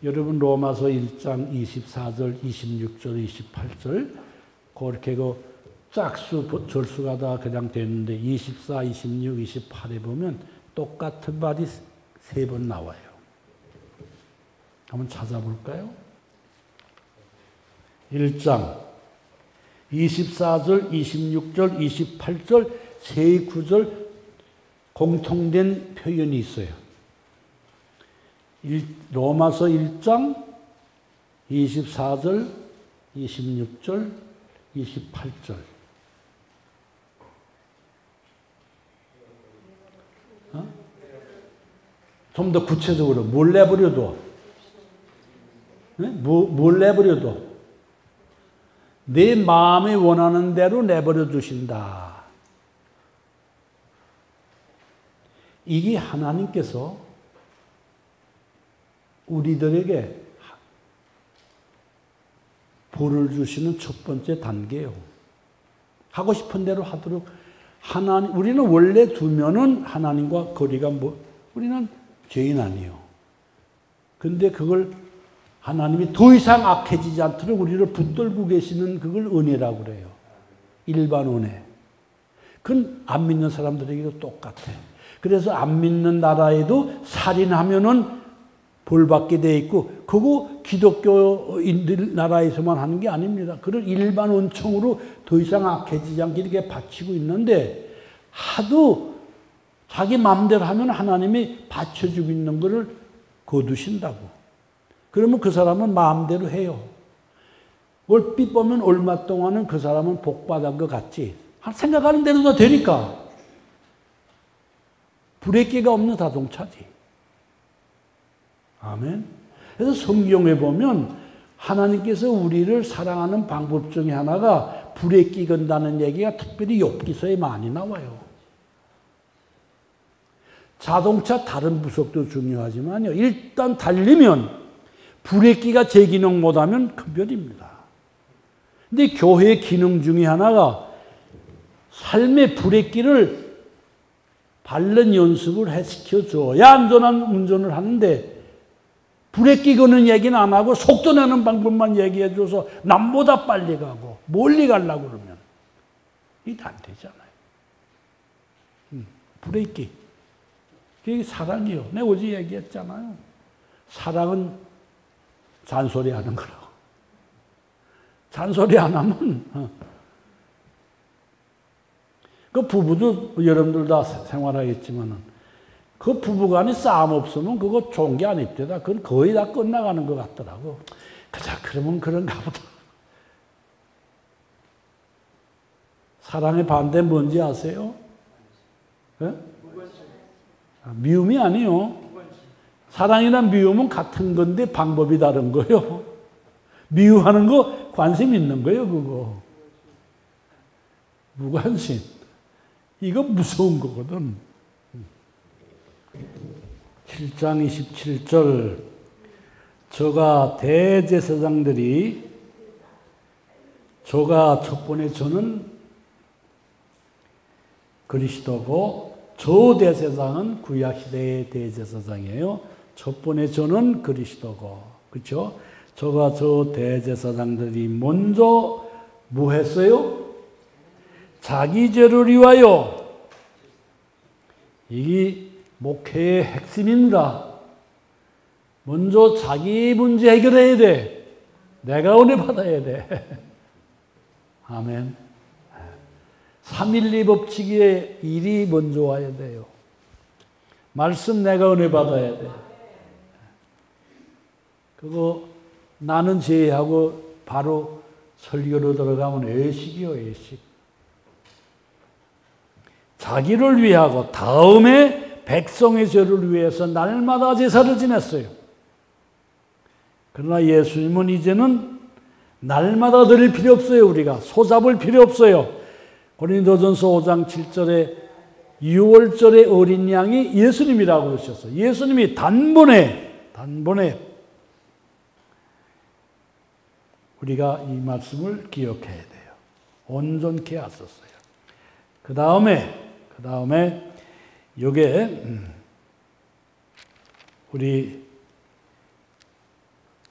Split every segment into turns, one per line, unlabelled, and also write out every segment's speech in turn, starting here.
여러분 로마서 1장 24절, 26절, 28절 그렇게 그 짝수 절수가 다 그냥 되는데 24, 26, 28에 보면 똑같은 말이 3번 나와요. 한번 찾아볼까요? 1장 24절, 26절, 28절 세 구절 공통된 표현이 있어요. 로마서 1장 24절, 26절, 28절. 좀 더 구체적으로 뭘 내버려둬? 네? 뭘 내버려둬? 내 마음이 원하는 대로 내버려 두신다. 이게 하나님께서 우리들에게 벌을 주시는 첫 번째 단계예요. 하고 싶은 대로 하도록 우리는 원래 두면은 하나님과 거리가 우리는 죄인 아니에요. 근데 그걸 하나님이 더 이상 악해지지 않도록 우리를 붙들고 계시는 그걸 은혜라고 그래요. 일반 은혜. 그건 안 믿는 사람들에게도 똑같아. 그래서 안 믿는 나라에도 살인하면은 벌받게 돼 있고, 그거 기독교인들 나라에서만 하는 게 아닙니다. 그런 일반 은총으로 더 이상 악해지지 않게 이렇게 바치고 있는데, 하도 자기 마음대로 하면 하나님이 받쳐주고 있는 것을 거두신다고. 그러면 그 사람은 마음대로 해요. 얼핏 보면 얼마 동안은 그 사람은 복받은 것 같지. 생각하는 대로 다 되니까. 브레이크가 없는 자동차지. 아멘. 그래서 성경에 보면 하나님께서 우리를 사랑하는 방법 중에 하나가 브레이크 건다는 얘기가 특별히 욥기서에 많이 나와요. 자동차 다른 부속도 중요하지만요. 일단 달리면 브레이크가 제 기능 못하면 큰별입니다. 근데 교회의 기능 중에 하나가 삶의 브레이크를 바른 연습을 시켜줘야 안전한 운전을 하는데, 브레이크 거는 얘기는 안 하고 속도 내는 방법만 얘기해줘서 남보다 빨리 가고 멀리 가려고 그러면 이게 안 되잖아요. 브레이크. 그게 사랑이요. 내가 어제 얘기했잖아요. 사랑은 잔소리 하는 거라고. 잔소리 안 하면, 그 부부도 여러분들 다 생활하겠지만은, 그 부부간에 싸움 없으면 그거 좋은 게 아닙니다. 그건 거의 다 끝나가는 것 같더라고. 그러면 그런가 보다. 사랑의 반대 뭔지 아세요? 네? 미움이 아니요. 사랑이랑 미움은 같은 건데 방법이 다른 거예요. 미워하는 거 관심 있는 거예요, 그거. 무관심. 이거 무서운 거거든. 7장 27절. 저가 대제사장들이 첫 번에 저는 그리스도고 저 대제사장은 구약시대의 대제사장이에요. 첫 번에 저는 그리스도고. 그렇죠? 저 대제사장들이 먼저 뭐 했어요? 자기 죄를 위하여. 이게 목회의 핵심입니다. 먼저 자기 문제 해결해야 돼. 내가 은혜 받아야 돼. 아멘. 312 법칙의 일이 먼저 와야 돼요. 말씀 내가 은혜 받아야 돼. 그거 나는 제외하고 바로 설교로 들어가면 애식이요, 애식. 자기를 위하고 다음에 백성의 죄를 위해서 날마다 제사를 지냈어요. 그러나 예수님은 이제는 날마다 드릴 필요 없어요. 우리가 소잡을 필요 없어요. 고린도전서 5장 7절에 6월절의 어린 양이 예수님이라고 그러셨어요. 예수님이 단번에 우리가 이 말씀을 기억해야 돼요. 온전케 하셨어요. 그 다음에 요게 우리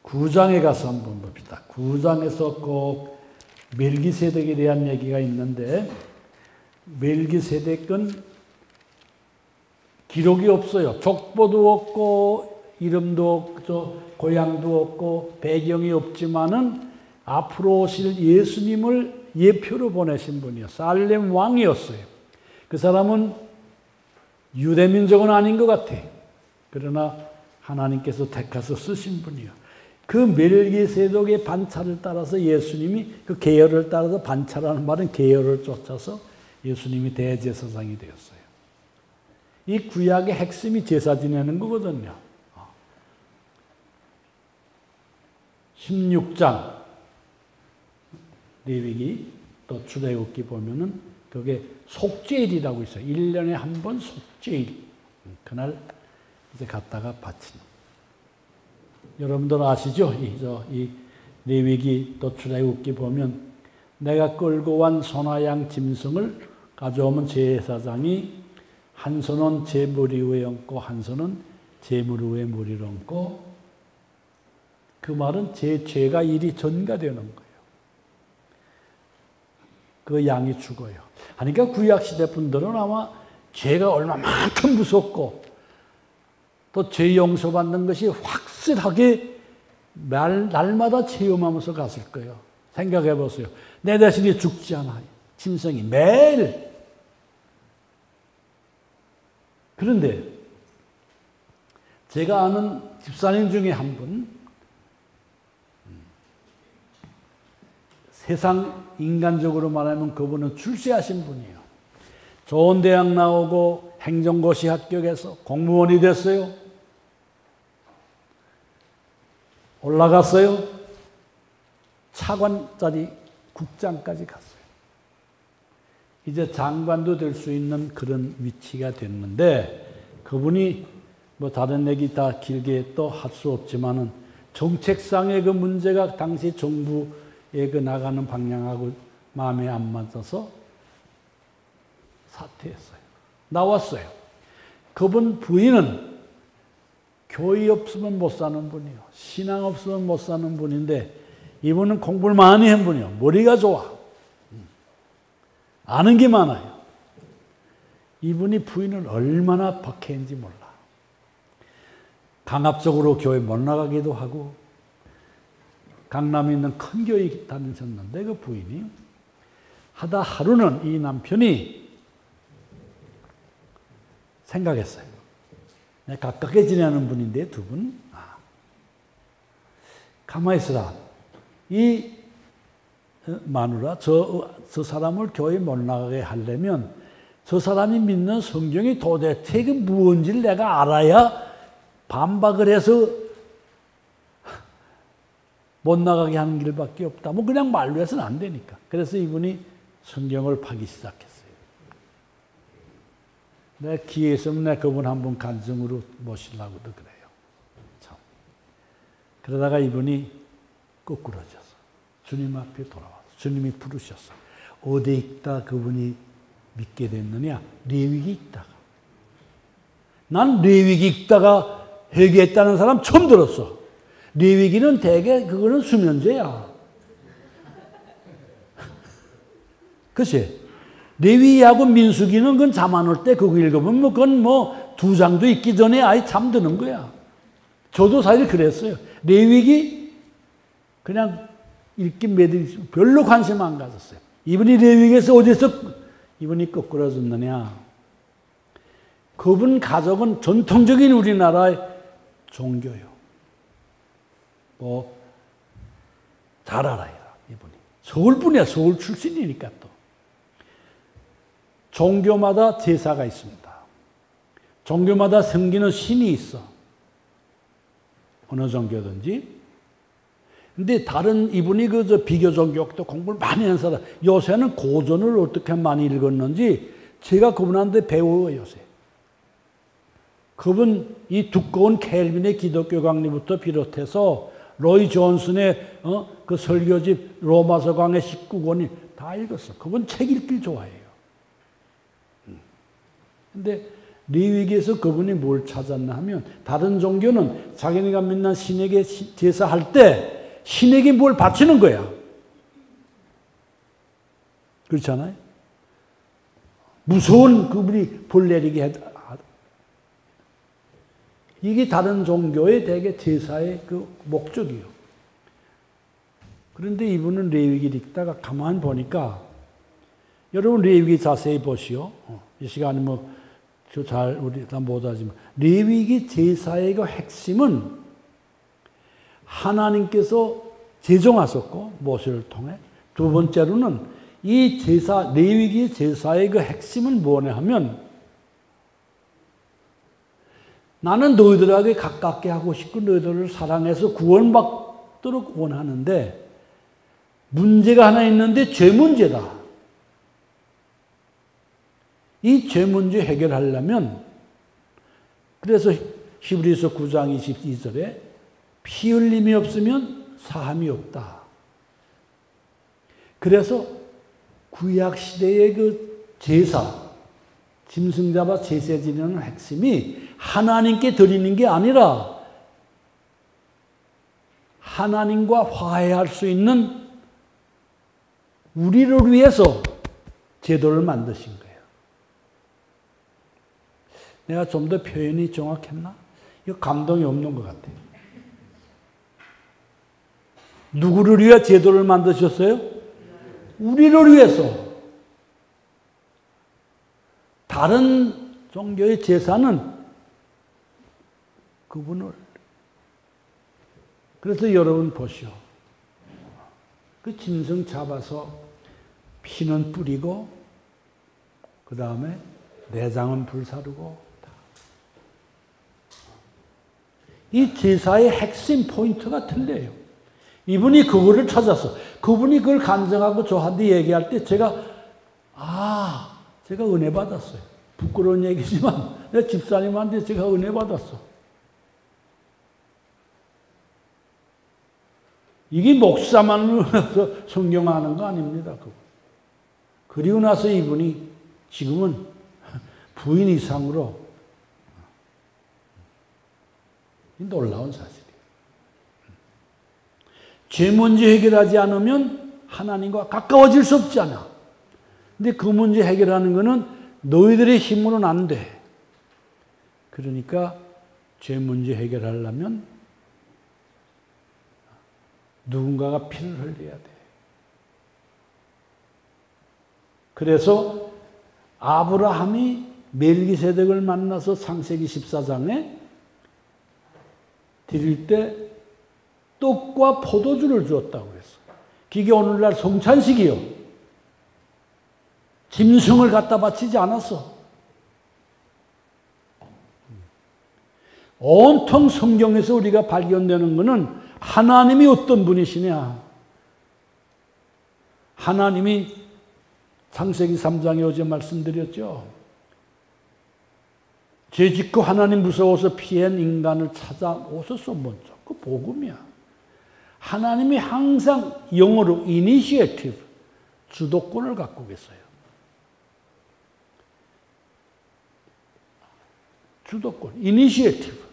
9장에 가서 한번 봅시다. 9장에서 꼭 멜기세덱에 대한 얘기가 있는데 멜기세덱은 기록이 없어요. 족보도 없고 이름도 없고 고향도 없고 배경이 없지만은 앞으로 오실 예수님을 예표로 보내신 분이요. 살렘 왕이었어요. 그 사람은 유대민족은 아닌 것 같아. 그러나 하나님께서 택하서 쓰신 분이요. 그 멜기세덱의 반차를 따라서 예수님이 그 계열을 따라서 반차라는 말은 계열을 쫓아서 예수님이 대제사장이 되었어요. 이 구약의 핵심이 제사 지내는 거거든요. 16장 레위기 또 출애굽기 보면은 그게 속죄일이라고 있어요. 1년에 한 번 속죄일. 그날 이제 갔다가 바치는. 여러분들 아시죠? 이 레위기 또 출애굽기 보면 내가 끌고 온 소나 양 짐승을 가져오면 제사장이 한 손은 제 머리 위에 얹고 한 손은 제 머리 위에 머리를 얹고 그 말은 제 죄가 일이 전가되는 거예요. 그 양이 죽어요. 그러니까 구약시대 분들은 아마 죄가 얼마만큼 무섭고 또 죄 용서받는 것이 확실하게 날마다 체험하면서 갔을 거예요. 생각해 보세요. 내 자신이 죽지 않아. 짐승이 매일. 그런데 제가 아는 집사님 중에 한 분, 세상 인간적으로 말하면 그분은 출세하신 분이에요. 좋은 대학 나오고 행정고시 합격해서 공무원이 됐어요. 올라갔어요. 차관짜리 국장까지 갔어요. 이제 장관도 될 수 있는 그런 위치가 됐는데 그분이 뭐 다른 얘기 다 길게 또 할 수 없지만은 정책상의 그 문제가 당시 정부의 그 나가는 방향하고 마음에 안 맞아서 사퇴했어요. 나왔어요. 그분 부인은 교회 없으면 못 사는 분이요. 신앙 없으면 못 사는 분인데 이분은 공부를 많이 한 분이요. 머리가 좋아. 아는 게 많아요. 이분이 부인을 얼마나 박해했는지 몰라. 강압적으로 교회 못 나가기도 하고 강남에 있는 큰 교회 다니셨는데 그 부인이 하다 하루는 이 남편이 생각했어요. 내가 가깝게 지내는 분인데 두 분. 가만히 있어라. 이 마누라 저 사람을 교회 못 나가게 하려면 저 사람이 믿는 성경이 도대체 그 무언지를 내가 알아야 반박을 해서 못 나가게 하는 길밖에 없다. 뭐 그냥 말로 해서는 안 되니까. 그래서 이분이 성경을 파기 시작했어요. 내가 기회 있으면 내가 그분 한번 간증으로 모시려고도 그래요. 참. 그러다가 이분이 거꾸러져서 주님 앞에 돌아와서 주님이 부르셨어. 어디에 있다 그분이 믿게 됐느냐? 레위기 읽다가. 난 레위기 읽다가 회개했다는 사람 처음 들었어. 레위기는 대개 그거는 수면제야. 그치? 레위하고 민수기는 그건 잠 안 올 때 그거 읽으면 뭐 그건 뭐 2장도 읽기 전에 아예 잠드는 거야. 저도 사실 그랬어요. 레위기 그냥 읽기 매듭 별로 관심 안 가졌어요. 이분이 레위기에서 어디서 이분이 거꾸러졌느냐? 그분 가족은 전통적인 우리나라의 종교요. 뭐 잘 알아요. 이분이 서울 분이야. 서울 출신이니까 또. 종교마다 제사가 있습니다. 종교마다 섬기는 신이 있어. 어느 종교든지. 근데 다른 이분이 그 비교 종교도 공부를 많이 하는 사람, 요새는 고전을 어떻게 많이 읽었는지 제가 그분한테 배워요, 요새. 그분 이 두꺼운 켈빈의 기독교 강리부터 비롯해서 로이 존슨의 그 설교집 로마서 강의 19권이 다 읽었어. 그분 책 읽길 좋아해요. 근데 레위기에서 그분이 뭘 찾았나 하면 다른 종교는 자기네가 맨날 신에게 제사할 때 신에게 뭘 바치는 거야. 그렇잖아요. 무서운 그분이 벌 내리게 해. 이게 다른 종교의 대개 제사의 그 목적이요. 그런데 이분은 레위기를 읽다가 가만히 보니까 여러분 레위기 자세히 보시오. 이 시간에 뭐 잘 우리 다 못하지만 레위기 제사의 그 핵심은 하나님께서 제정하셨고 모세를 통해 두 번째로는 이 제사 레위기 제사의 그 핵심은 뭐냐 하면 나는 너희들에게 가깝게 하고 싶고 너희들을 사랑해서 구원받도록 원하는데 문제가 하나 있는데 죄 문제다. 이 죄 문제 해결하려면 그래서 히브리서 9장 22절에 피 흘림이 없으면 사함이 없다. 그래서 구약 시대의 그 제사, 짐승 잡아 제사 지내는 핵심이 하나님께 드리는 게 아니라 하나님과 화해할 수 있는 우리를 위해서 제도를 만드신 거예요. 내가 좀 더 표현이 정확했나? 이거 감동이 없는 것 같아요. 누구를 위해 제도를 만드셨어요? 우리를 위해서. 다른 종교의 제사는 그분을. 그래서 여러분 보시오. 그 짐승 잡아서 피는 뿌리고 그 다음에 내장은 불사르고 이 제사의 핵심 포인트가 틀려요. 이분이 그거를 찾았어. 그분이 그걸 간증하고 저한테 얘기할 때 제가 은혜 받았어요. 부끄러운 얘기지만 내 집사님한테 제가 은혜 받았어. 이게 목사만으로서 성경하는 거 아닙니다. 그리고 나서 이분이 지금은 부인 이상으로 놀라운 사실이에요. 죄 문제 해결하지 않으면 하나님과 가까워질 수 없잖아. 근데 그 문제 해결하는 거는 너희들의 힘으로는 안 돼. 그러니까 죄 문제 해결하려면 누군가가 피를 흘려야 돼. 그래서 아브라함이 멜기세덱을 만나서 창세기 14장에 드릴 때 떡과 포도주를 주었다고 그랬어. 그게 오늘날 성찬식이요. 짐승을 갖다 바치지 않았어. 온통 성경에서 우리가 발견되는 것은 하나님이 어떤 분이시냐. 하나님이 창세기 3장에 어제 말씀드렸죠. 죄 짓고 하나님 무서워서 피한 인간을 찾아오셨어 먼저. 그 복음이야. 하나님이 항상 영어로 이니시에이티브, 주도권을 갖고 계세요. 주도권, 이니시에이티브.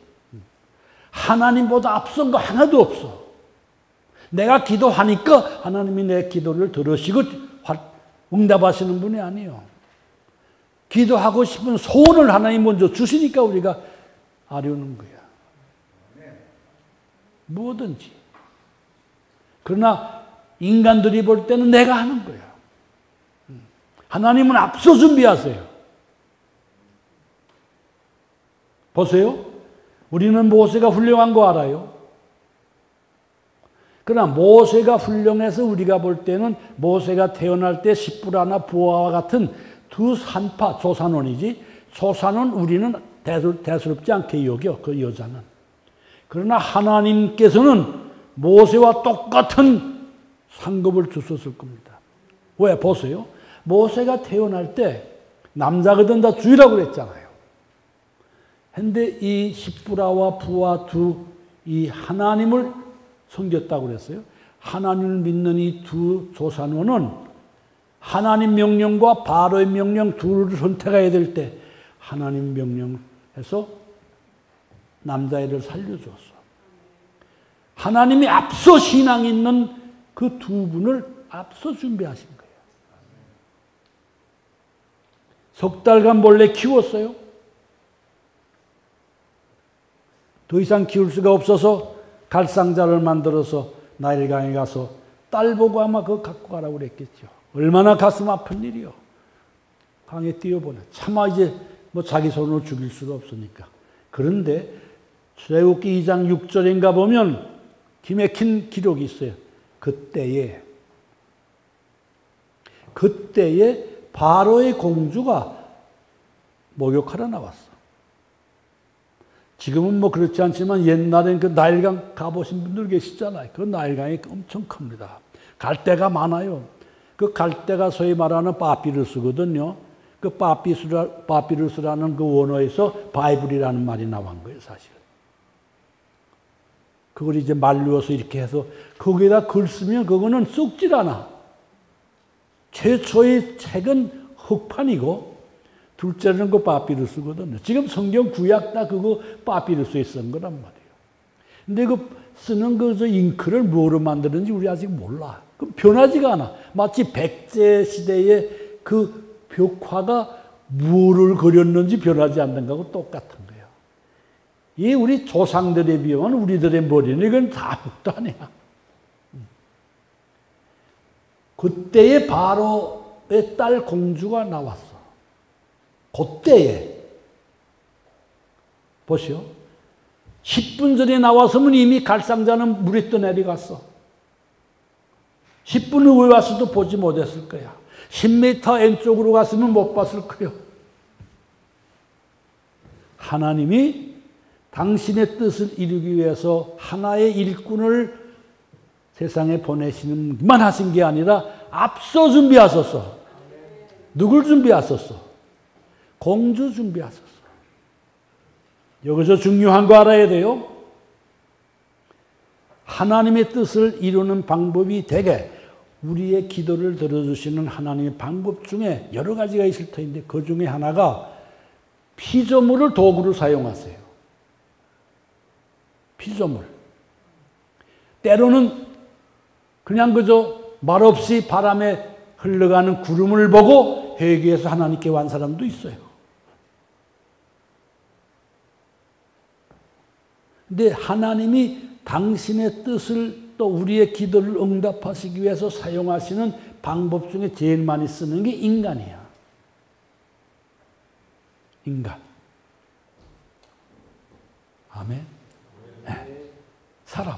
하나님보다 앞선 거 하나도 없어. 내가 기도하니까 하나님이 내 기도를 들으시고 응답하시는 분이 아니에요. 기도하고 싶은 소원을 하나님 먼저 주시니까 우리가 아뢰는 거야. 뭐든지. 그러나 인간들이 볼 때는 내가 하는 거야. 하나님은 앞서 준비하세요. 보세요. 우리는 모세가 훌륭한 거 알아요. 그러나 모세가 훌륭해서 우리가 볼 때는 모세가 태어날 때 십부라나 부하와 같은 두 산파, 조산원이지. 조산원 우리는 대수롭지 않게 여겨, 그 여자는. 그러나 하나님께서는 모세와 똑같은 상급을 주셨을 겁니다. 왜? 보세요. 모세가 태어날 때 남자거든 다 주의라고 그랬잖아요. 근데 이 십부라와 부하 이 하나님을 섬겼다고 그랬어요. 하나님을 믿는 이 두 조산원은 하나님 명령과 바로의 명령 둘을 선택해야 될 때 하나님 명령해서 남자애를 살려주었어. 하나님이 앞서 신앙 있는 그 두 분을 앞서 준비하신 거예요. 석 달간 몰래 키웠어요. 더 이상 키울 수가 없어서 갈상자를 만들어서 나일강에 가서 딸 보고 아마 그거 갖고 가라고 그랬겠죠. 얼마나 가슴 아픈 일이요. 강에 띄워보내. 차마 이제 뭐 자기 손으로 죽일 수가 없으니까. 그런데 출애굽기 2장 6절인가 보면 기맥힌 기록이 있어요. 그때에 바로의 공주가 목욕하러 나왔어. 지금은 뭐 그렇지 않지만 옛날엔 그 나일강 가보신 분들 계시잖아요. 그 나일강이 엄청 큽니다. 갈대가 많아요. 그 갈대가 소위 말하는 파피루스거든요. 그 파피루스라는 그 원어에서 바이블이라는 말이 나온 거예요, 사실. 그걸 이제 말려서 이렇게 해서 거기에다 글 쓰면 그거는 썩질 않아. 최초의 책은 흙판이고 둘째는 그 파피루스거든요. 지금 성경 구약 다 그거 파피루스에 쓴 거란 말이에요. 근데 그 쓰는 그 잉크를 뭐로 만드는지 우리 아직 몰라. 그 변하지가 않아. 마치 백제 시대의 그 벽화가 뭐를 그렸는지 변하지 않는 거하고 똑같은 거예요. 이 우리 조상들에 비하면 우리들의 머리는 이건 다 아무것도 아니야. 그때에 바로의 딸 공주가 나왔어. 그때에 보시오. 10분 전에 나왔으면 이미 갈상자는 물에 떠내려갔어. 10분 후에 와서도 보지 못했을 거야. 10m 왼쪽으로 갔으면 못 봤을 거예요. 하나님이 당신의 뜻을 이루기 위해서 하나의 일꾼을 세상에 보내시는 것만 하신 게 아니라 앞서 준비하셨어. 누굴 준비하셨어? 공주 준비하셨어. 여기서 중요한 거 알아야 돼요. 하나님의 뜻을 이루는 방법이 되게 우리의 기도를 들어주시는 하나님의 방법 중에 여러 가지가 있을 터인데 그 중에 하나가 피조물을 도구로 사용하세요. 피조물. 때로는 그냥 그저 말없이 바람에 흘러가는 구름을 보고 회개해서 하나님께 간 사람도 있어요. 근데 하나님이 당신의 뜻을 또 우리의 기도를 응답하시기 위해서 사용하시는 방법 중에 제일 많이 쓰는 게 인간이야. 인간. 아멘. 네. 사람.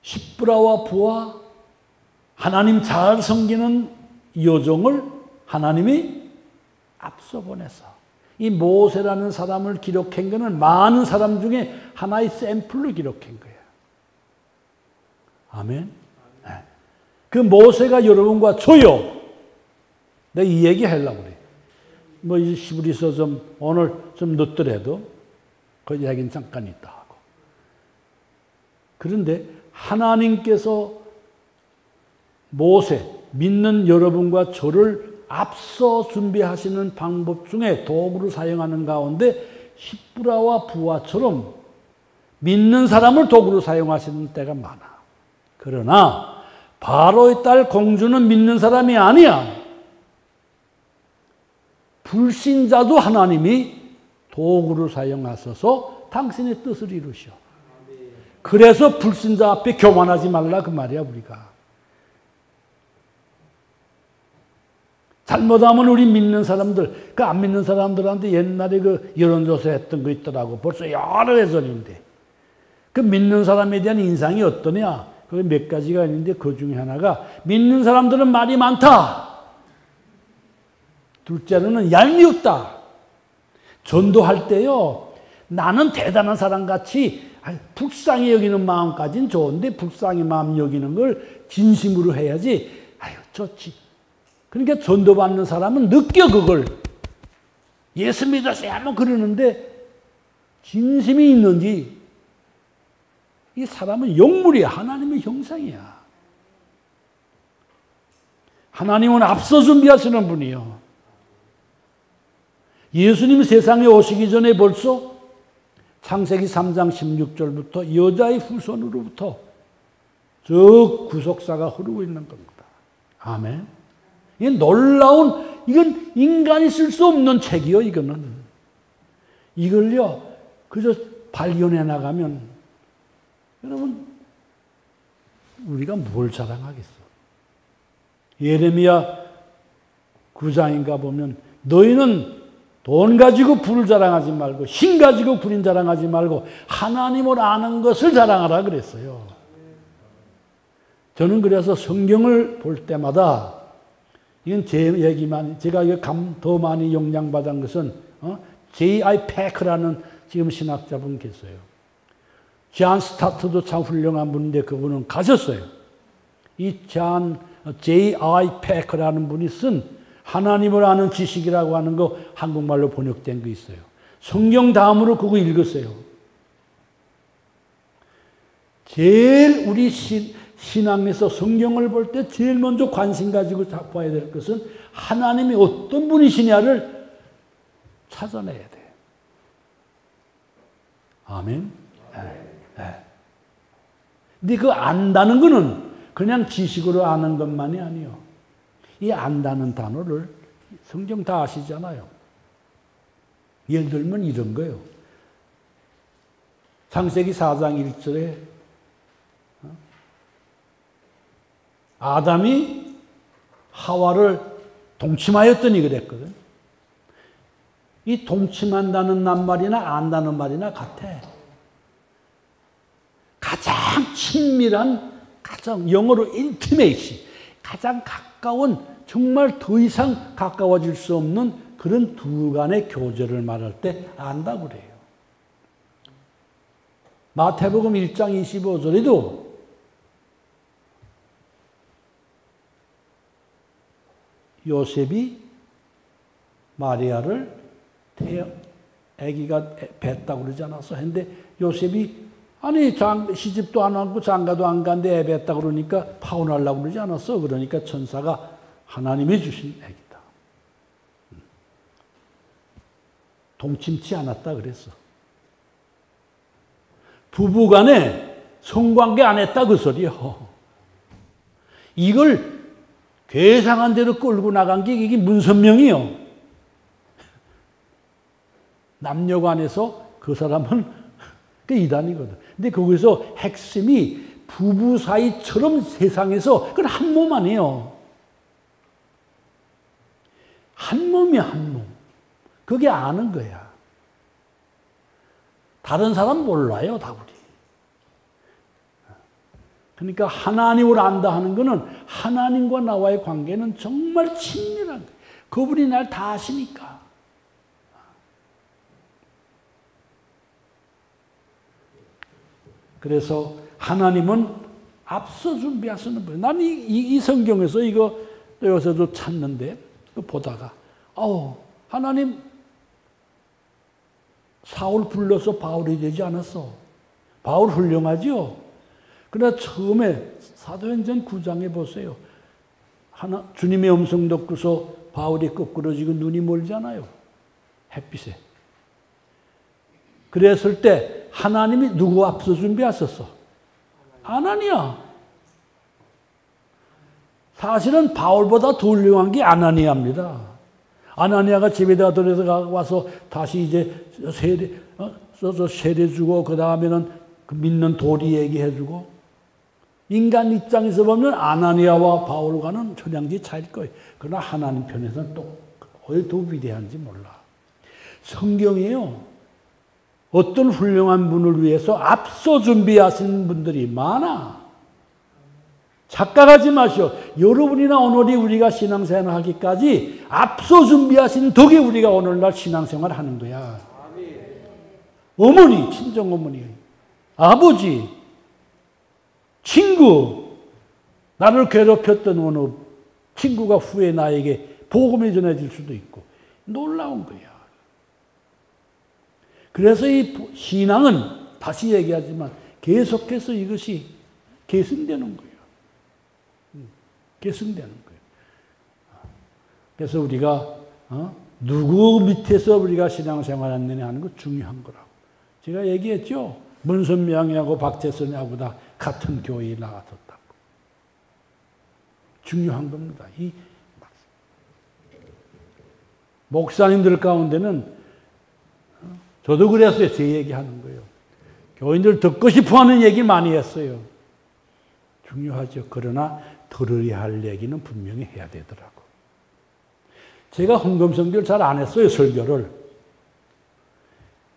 십부라와 부와 하나님 잘 섬기는 여종을 하나님이 앞서 보내서 이 모세라는 사람을 기록한 것은 많은 사람 중에 하나의 샘플로 기록한 거예요. 아멘. 네. 그 모세가 여러분과 저요. 내가 이 얘기 하려고 그래. 뭐 이 히브리서 좀 오늘 좀 늦더라도 그 이야기는 잠깐 있다 하고. 그런데 하나님께서 모세, 믿는 여러분과 저를 앞서 준비하시는 방법 중에 도구로 사용하는 가운데 십부라와 부와처럼 믿는 사람을 도구로 사용하시는 때가 많아. 그러나 바로의 딸 공주는 믿는 사람이 아니야. 불신자도 하나님이 도구로 사용하셔서 당신의 뜻을 이루셔. 그래서 불신자 앞에 교만하지 말라 그 말이야 우리가. 잘못하면 우리 믿는 사람들, 그 안 믿는 사람들한테 옛날에 그 여론조사 했던 거 있더라고. 벌써 여러 해 전인데. 그 믿는 사람에 대한 인상이 어떠냐? 그게 몇 가지가 있는데 그 중에 하나가 믿는 사람들은 말이 많다. 둘째로는 얄미웠다. 전도할 때요. 나는 대단한 사람같이 불쌍히 여기는 마음까지는 좋은데 불쌍히 마음 여기는 걸 진심으로 해야지. 아유 좋지. 그러니까 전도받는 사람은 느껴 그걸. 예수 믿었어요 하면 그러는데 진심이 있는지 이 사람은 영물이야. 하나님의 형상이야. 하나님은 앞서 준비하시는 분이요. 예수님 세상에 오시기 전에 벌써 창세기 3장 16절부터 여자의 후손으로부터 저 구속사가 흐르고 있는 겁니다. 아멘. 이게 놀라운, 이건 인간이 쓸 수 없는 책이요, 이거는. 이걸요, 그저 발견해 나가면, 여러분, 우리가 뭘 자랑하겠어? 예레미야 9장인가 보면, 너희는 돈 가지고 부를 자랑하지 말고, 힘 가지고 군인 자랑하지 말고, 하나님을 아는 것을 자랑하라 그랬어요. 저는 그래서 성경을 볼 때마다, 이건 제 얘기만, 제가 더 많이 영향받은 것은, J.I. 패크라는 지금 신학자분 계세요. 존 스타트도 참 훌륭한 분인데 그분은 가셨어요. 이 J.I. 패크라는 분이 쓴 하나님을 아는 지식이라고 하는 거 한국말로 번역된 거 있어요. 성경 다음으로 그거 읽으세요. 제일 우리 신앙에서 성경을 볼 때 제일 먼저 관심 가지고 봐야 될 것은 하나님이 어떤 분이시냐를 찾아내야 돼. 아멘. 네. 근데 그 안다는 거는 그냥 지식으로 아는 것만이 아니요. 이 안다는 단어를 성경 다 아시잖아요. 예를 들면 이런 거예요. 창세기 4장 1절에 아담이 하와를 동침하였더니 그랬거든. 이 동침한다는 낱말이나 안다는 말이나 같아. 가장 친밀한, 가장 영어로 intimacy, 가장 가까운, 정말 더 이상 가까워질 수 없는 그런 두 간의 교제를 말할 때 안다고 그래요. 마태복음 1장 25절에도 요셉이 마리아를 아기가 뱄다고 그러지 않았어? 근데 요셉이 아니 시집도 안 하고 장가도 안 간데 애 뱄다 그러니까 파혼하려고 그러지 않았어? 그러니까 천사가 하나님이 주신 아기다. 동침치 않았다 그랬어. 부부간에 성관계 안 했다 그 소리요. 이걸 괴상한 대로 끌고 나간 게 이게 문선명이요. 남녀간에서 그 사람은 그 이단이거든. 근데 거기서 핵심이 부부 사이처럼 세상에서 그건 한 몸 아니에요. 한 몸이야, 한 몸. 그게 아는 거야. 다른 사람 몰라요, 다 우리. 그러니까 하나님을 안다 하는 거는 하나님과 나와의 관계는 정말 친밀한 거예요. 그분이 날 다 아시니까. 그래서 하나님은 앞서 준비하시는 분이에요. 나는 이 성경에서 이거 요새도 찾는데 보다가 하나님 사울 불러서 바울이 되지 않았어. 바울 훌륭하죠? 그러나 처음에 사도행전 9장에 보세요. 주님의 음성 듣고서 바울이 거꾸러지고 눈이 멀잖아요. 햇빛에. 그랬을 때 하나님이 누구 앞서 준비하셨어? 아나니아. 사실은 바울보다 더 훌륭한 게 아나니아입니다. 아나니아가 집에다 들어가서 다시 이제 세례 주고 그 다음에는 믿는 도리 얘기해주고 인간 입장에서 보면 아나니아와 바울과는 천양지 차일 거예요. 그러나 하나님 편에서는 또 왜 더 위대한지 몰라. 성경이에요. 어떤 훌륭한 분을 위해서 앞서 준비하신 분들이 많아. 착각하지 마시오. 여러분이나 오늘이 우리가 신앙생활 하기까지 앞서 준비하신 덕에 우리가 오늘날 신앙생활 하는 거야. 어머니, 친정어머니, 아버지, 친구, 나를 괴롭혔던 어느 친구가 후에 나에게 복음이 전해질 수도 있고 놀라운 거야. 그래서 이 신앙은 다시 얘기하지만 계속해서 이것이 계승되는 거예요. 계승되는 거예요. 그래서 우리가 누구 밑에서 우리가 신앙생활했느냐 하는 거 중요한 거라고. 제가 얘기했죠. 문선명이하고 박재선이하고 다 같은 교회에 나왔었다고. 중요한 겁니다. 이 목사님들 가운데는 저도 그랬어요. 제 얘기하는 거예요. 교인들 듣고 싶어하는 얘기 많이 했어요. 중요하죠. 그러나 들어야 할 얘기는 분명히 해야 되더라고. 제가 헌금성교를 잘 안 했어요. 설교를.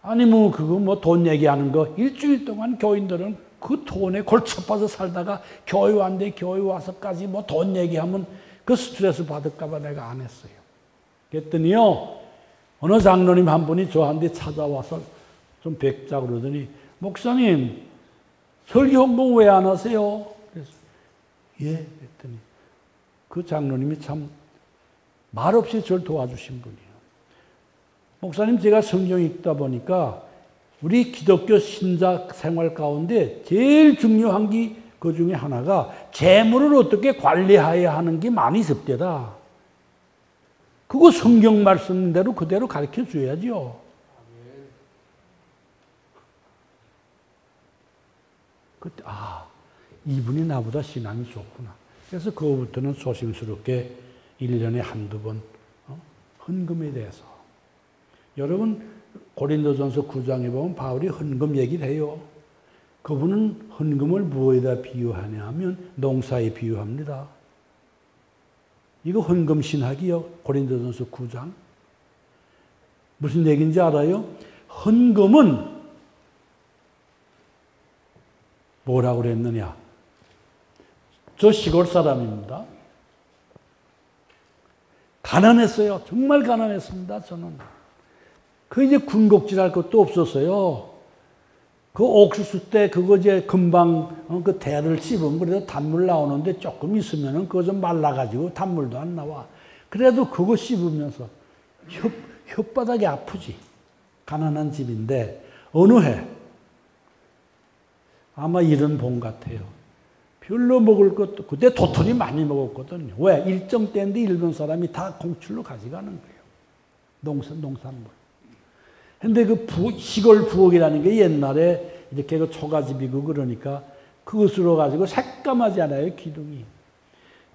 아니 그거 돈 얘기하는 거 일주일 동안 교인들은 그 돈에 골쳐빠져 살다가 교회 왔는데 교회 와서까지 돈 얘기하면 그 스트레스 받을까 봐 내가 안 했어요. 그랬더니요. 어느 장로님 한 분이 저한테 찾아와서 좀 뵙자 그러더니 목사님 설교 헌금 왜 안 하세요? 그래서 예 그랬더니 그 장로님이 참 말없이 저를 도와주신 분이에요. 목사님 제가 성경 읽다 보니까 우리 기독교 신자 생활 가운데 제일 중요한 게 그 중에 하나가 재물을 어떻게 관리해야 하는 게 많이 있습니다. 그거 성경 말씀대로 그대로 가르쳐 줘야죠. 그때 이분이 나보다 신앙이 좋구나. 그래서 그거부터는 조심스럽게 1년에 한두 번 헌금에 대해서. 여러분 고린도전서 9장에 보면 바울이 헌금 얘기를 해요. 그분은 헌금을 무엇에다 비유하냐 하면 농사에 비유합니다. 이거 헌금 신학이요. 고린도전서 9장. 무슨 얘기인지 알아요? 헌금은 뭐라고 그랬느냐? 저 시골 사람입니다. 가난했어요. 정말 가난했습니다. 저는. 이제 군곡질할 것도 없었어요. 그 옥수수 때 그거 이제 금방 그 대를 씹으면 그래도 단물 나오는데 조금 있으면은 그거 좀 말라가지고 단물도 안 나와. 그래도 그거 씹으면서 혓바닥이 아프지. 가난한 집인데 어느 해 아마 이런 봄 같아요. 별로 먹을 것도 그때 도토리 많이 먹었거든요. 왜? 일정 때인데 일본 사람이 다 공출로 가져가는 거예요. 농산물. 근데 그 시골 부엌이라는 게 옛날에 이렇게 그 초가집이고 그러니까 그것으로 가지고 새까마지 않아요, 기둥이.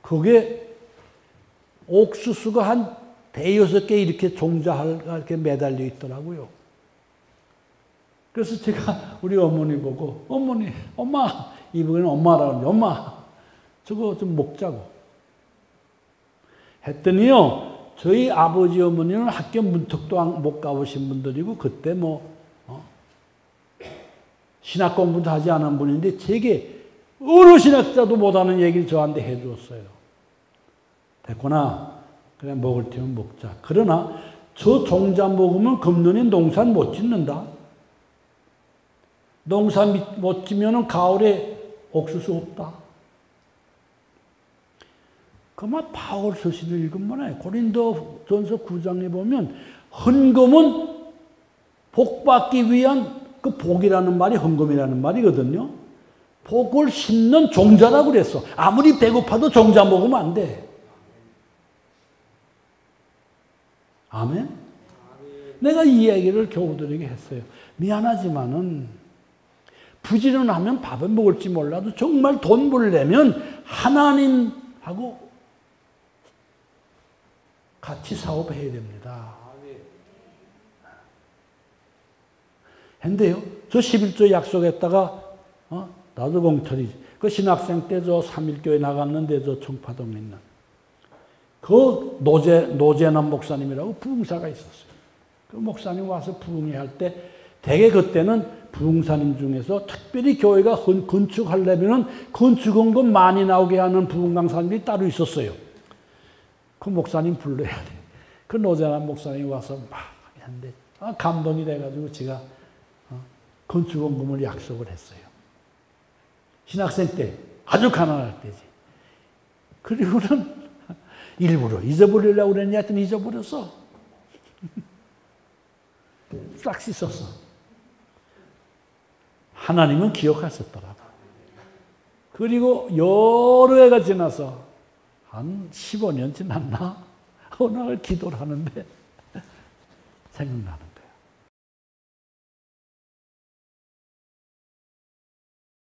그게 옥수수가 한 5-6개 이렇게 종자가 매달려 있더라고요. 그래서 제가 우리 어머니 보고, 엄마, 이번에는 엄마라고 하는데, 엄마, 저거 좀 먹자고. 했더니요, 저희 아버지 어머니는 학교 문턱도 못 가보신 분들이고 그때 신학 공부도 하지 않은 분인데 제게 어느 신학자도 못하는 얘기를 저한테 해주었어요. 됐구나. 그래 먹을 테면 먹자. 그러나 저 종자 먹으면 금년에 농산 못 짓는다. 농산 못 짓면 가을에 옥수수 없다. 그만 바울 서신을 읽으면 고린도전서 9장에 보면 헌금은 복받기 위한 그 복이라는 말이 헌금이라는 말이거든요. 복을 심는 종자라고 그랬어. 아무리 배고파도 종자 먹으면 안 돼. 아멘? 내가 이 얘기를 교우들에게 했어요. 미안하지만은 부지런하면 밥을 먹을지 몰라도 정말 돈 벌려면 하나님하고 같이 사업해야 됩니다. 근데요, 저 11조 약속했다가, 나도 공털이지. 그 신학생 때 저 3.1교회 나갔는데 저 청파동에 있는. 그 노재남 목사님이라고 부흥사가 있었어요. 그 목사님 와서 부흥회 할 때, 대개 그때는 부흥사님 중에서 특별히 교회가 건축하려면 건축원금 많이 나오게 하는 부흥 강사님이 따로 있었어요. 그 목사님 불러야 돼. 그 노재남 목사님이 와서 막 했는데 감동이 돼가지고 제가 건축원금을 약속을 했어요. 신학생 때 아주 가난할 때지. 그리고는 일부러 잊어버리려고 그랬냐 하여튼 잊어버렸어. 싹 씻었어. 하나님은 기억하셨더라고. 그리고 여러 해가 지나서 한 15년 지났나? 어느 날 기도를 하는데 생각나는